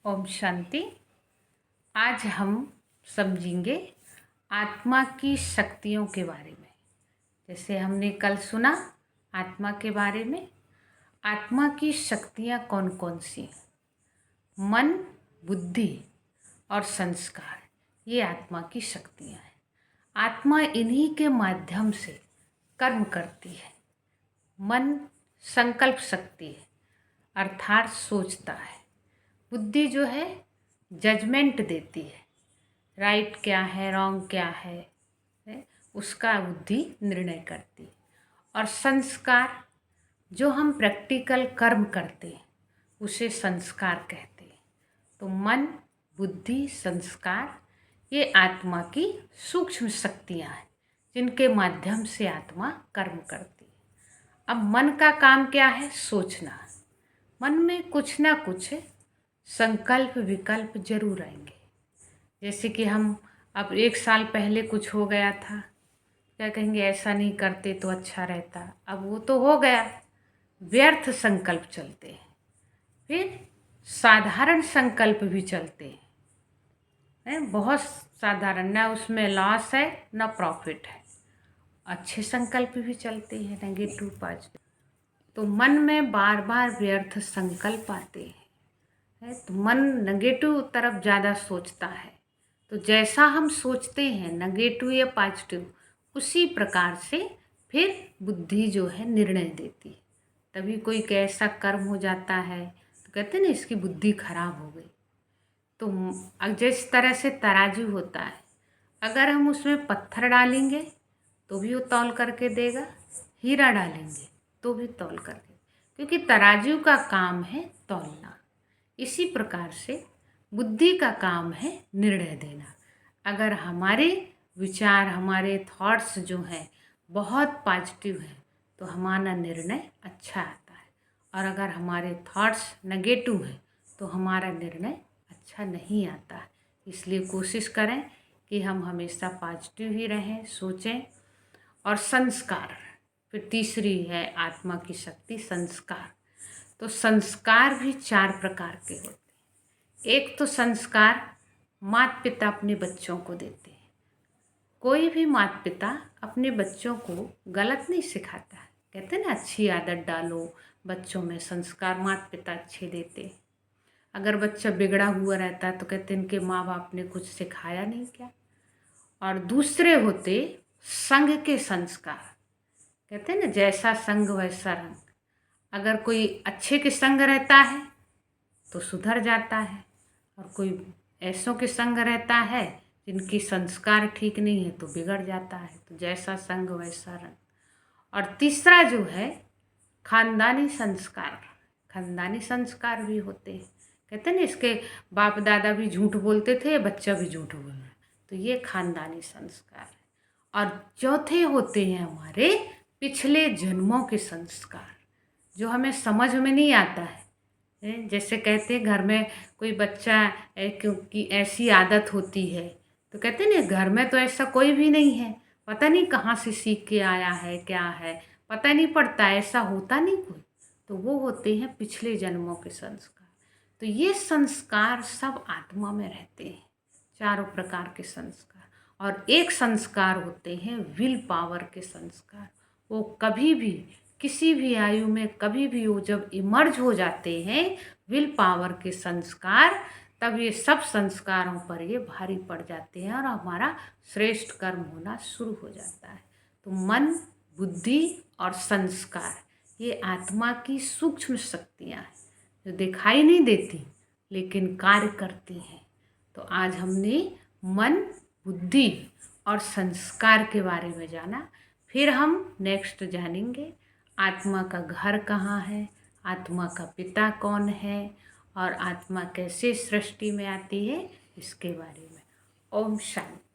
ओम शांति। आज हम समझेंगे आत्मा की शक्तियों के बारे में। जैसे हमने कल सुना आत्मा के बारे में, आत्मा की शक्तियाँ कौन कौन सी हैं? मन, बुद्धि और संस्कार, ये आत्मा की शक्तियाँ हैं। आत्मा इन्हीं के माध्यम से कर्म करती है। मन संकल्प शक्ति है, अर्थात सोचता है। बुद्धि जो है जजमेंट देती है, राइट क्या है रॉन्ग क्या है, उसका बुद्धि निर्णय करती है। और संस्कार, जो हम प्रैक्टिकल कर्म करते हैं उसे संस्कार कहते हैं। तो मन, बुद्धि, संस्कार, ये आत्मा की सूक्ष्म शक्तियाँ हैं जिनके माध्यम से आत्मा कर्म करती है। अब मन का काम क्या है? सोचना। मन में कुछ ना कुछ संकल्प विकल्प जरूर आएंगे। जैसे कि हम अब 1 साल पहले कुछ हो गया था, क्या कहेंगे ऐसा नहीं करते तो अच्छा रहता, अब वो तो हो गया, व्यर्थ संकल्प चलते हैं। फिर साधारण संकल्प भी चलते हैं, बहुत साधारण, ना उसमें लॉस है ना प्रॉफिट है। अच्छे संकल्प भी चलते हैं, नेगेटिव पॉजिटिव। तो मन में बार बार व्यर्थ संकल्प आते हैं, तो मन नेगेटिव तरफ ज़्यादा सोचता है। तो जैसा हम सोचते हैं नेगेटिव या पॉजिटिव, उसी प्रकार से फिर बुद्धि जो है निर्णय देती है। तभी कोई कैसा कर्म हो जाता है तो कहते हैं ना इसकी बुद्धि खराब हो गई। तो जिस तरह से तराजू होता है, अगर हम उसमें पत्थर डालेंगे तो भी वो तौल करके देगा, हीरा डालेंगे तो भी तौल करके, क्योंकि तराजू का काम है तौलना। इसी प्रकार से बुद्धि का काम है निर्णय देना। अगर हमारे विचार, हमारे थॉट्स जो हैं बहुत पॉजिटिव हैं तो हमारा निर्णय अच्छा आता है, और अगर हमारे थॉट्स नेगेटिव हैं तो हमारा निर्णय अच्छा नहीं आता है। इसलिए कोशिश करें कि हम हमेशा पॉजिटिव ही रहें, सोचें। और संस्कार, फिर तीसरी है आत्मा की शक्ति संस्कार। तो संस्कार भी 4 प्रकार के होते हैं। एक तो संस्कार माता पिता अपने बच्चों को देते हैं। कोई भी माता पिता अपने बच्चों को गलत नहीं सिखाता है, कहते हैं ना अच्छी आदत डालो बच्चों में, संस्कार माता पिता अच्छे देते हैं। अगर बच्चा बिगड़ा हुआ रहता है तो कहते हैं इनके माँ बाप ने कुछ सिखाया नहीं क्या। और दूसरे होते संघ के संस्कार, कहते हैं ना जैसा संग वैसा रंग। अगर कोई अच्छे के संग रहता है तो सुधर जाता है, और कोई ऐसों के संग रहता है जिनकी संस्कार ठीक नहीं है तो बिगड़ जाता है। तो जैसा संग वैसा रंग। और तीसरा जो है खानदानी संस्कार। खानदानी संस्कार भी होते हैं, कहते हैं ना इसके बाप दादा भी झूठ बोलते थे, बच्चा भी झूठ बोल रहा है, तो ये खानदानी संस्कार है। और चौथे होते हैं हमारे पिछले जन्मों के संस्कार, जो हमें समझ में नहीं आता है। जैसे कहते हैं घर में कोई बच्चा क्योंकि ऐसी आदत होती है तो कहते हैं ना घर में तो ऐसा कोई भी नहीं है, पता नहीं कहाँ से सीख के आया है, क्या है पता नहीं पड़ता, ऐसा होता नहीं कोई। तो वो होते हैं पिछले जन्मों के संस्कार। तो ये संस्कार सब आत्मा में रहते हैं, 4 प्रकार के संस्कार। और एक संस्कार होते हैं विल पावर के संस्कार। वो कभी भी किसी भी आयु में कभी भी वो जब इमर्ज हो जाते हैं विल पावर के संस्कार, तब ये सब संस्कारों पर ये भारी पड़ जाते हैं और हमारा श्रेष्ठ कर्म होना शुरू हो जाता है। तो मन, बुद्धि और संस्कार, ये आत्मा की सूक्ष्म शक्तियाँ हैं जो दिखाई नहीं देती लेकिन कार्य करती हैं। तो आज हमने मन, बुद्धि और संस्कार के बारे में जाना। फिर हम नेक्स्ट जानेंगे आत्मा का घर कहाँ है, आत्मा का पिता कौन है, और आत्मा कैसे सृष्टि में आती है, इसके बारे में। ओम शांति।